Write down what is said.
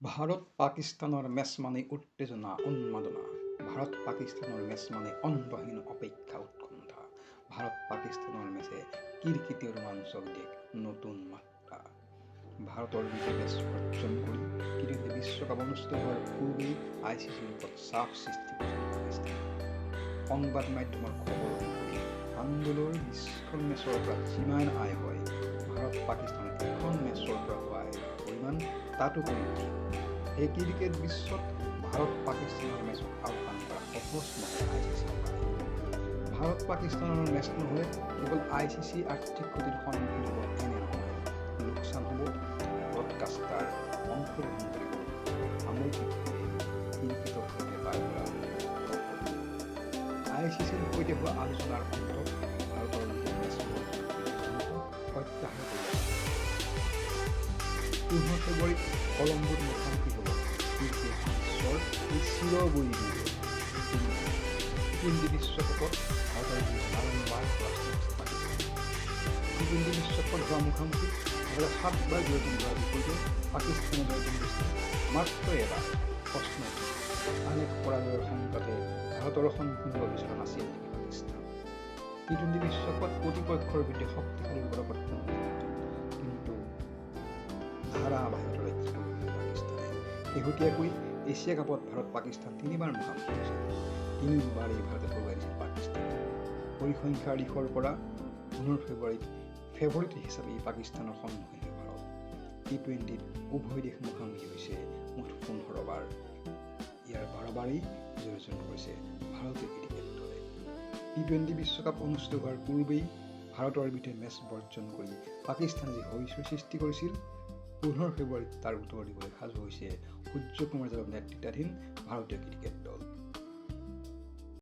ভাৰত পাকিস্তানৰ মেচ মানে উত্তেজনা উন্মাদনা। ভাৰত পাকিস্তানৰ মেচ মানে অন্তহীন অপেক্ষা উৎকণ্ঠা। ভাৰত পাকিস্তানৰ মেচে কিৰকিটীয় ৰোমাঞ্চক দিয়ে নতুন মাত্ৰা। ভাৰতৰ বিজয় মেচ অৰ্জন কৰি টি-20 বিশ্বকাপ অনুষ্ঠিত হোৱাৰ পূৰ্বেই ICCৰ ওপৰত চাপ সৃষ্টি কৰিছিল পাকিস্তানে। সংবাদ মাধ্যমৰ খবৰ অনুসৰি আন্দোলনৰ 20খন মেচৰ পৰা যিমান আয় হয়, ভাৰত পাকিস্তানৰ এখন মেচৰ পৰা হোৱা পৰিমাণ তাতোকৈ অধিক। এই ক্ৰিকেট বিশ্বত ভাৰত পাকিস্তানৰ মেচক আওকাণ কৰা সহজ নহয় ICCৰ বাবে। ভাৰত পাকিস্তানৰ মেচ নহ'লে কেৱল ICC আৰ্থিক ক্ষতিৰ সন্মুখীন হ'ব এনে নহয়, লোকচান হ'ব, ব্ৰডকাষ্টাৰ অংশগ্ৰহণ কৰিব, সামগ্ৰিকভাৱে ক্ৰিকেটৰ সৈতে পাৰ কৰা ICCৰ সৈতে হোৱা আলোচনাৰ অন্তত ভাৰতৰ মেচ প্ৰত্যাহাৰ কৰিব। 15 ফেব্ৰুৱাৰীত কলম্বোত মুখামুখি হ'ব ক্ৰিকেট বিশ্বৰ এই চিৰবৈৰী টি-20 বিশ্বকাপত ভাৰতৰ বাৰম্বাৰ পৰাস্ত হৈছে পাকিস্তান। টি-20 বিশ্বকাপত হোৱা মুখামুখিত ভাৰতে 7বাৰ জয়লাভ কৰাৰ বিপৰীতে পাকিস্তানে জয়লাভ কৰিছে মাত্ৰ এবাৰ। প্ৰশ্ন, আন এক পৰাজয়ৰ সংকটে ভাৰতৰ সন্মুখীন হ'ব বিচৰা নাছিল নেকি পাকিস্তান? টি-20 বিশ্বকাপত প্ৰতিপক্ষৰ বিৰুদ্ধে শক্তিশালী পৰাপক্ষণ কিন্তু ধাৰাবাহিকতা ৰক্ষা কৰিব পাকিস্তানে। শেহতীয়াকৈ এছিয়া কাপত ভাৰত পাকিস্তান 3বাৰ মুখামুখি হৈছিল। 3বাৰেই ভাৰতে হৰুৱাই দিছিল পাকিস্তানক। পৰিসংখ্যাৰ দিশৰ পৰা 15 ফেব্ৰুৱাৰীত ফেভৰিট হিচাপে পাকিস্তানৰ সন্মুখীন হয় ভাৰত। টি-20ত উভয় দেশ মুখামুখি হৈছে মুঠ 15 বাৰ। ইয়াৰ 12বাৰেই জয় অৰ্জন কৰিছে ভাৰতীয় ক্ৰিকেট দলে। টি-20 বিশ্বকাপ অনুষ্ঠিত হোৱাৰ পূৰ্বেই ভাৰতৰ বিৰুদ্ধে মেচ বৰ্জন কৰি পাকিস্তানে যি হইচই সৃষ্টি কৰিছিল, 15 ফেব্ৰুৱাৰীত তাৰ উত্তৰ দিবলৈ সাজু হৈছে সূৰ্যকুমাৰ যাদৱ নেতৃত্বাধীন ভাৰতীয় ক্ৰিকেট দল।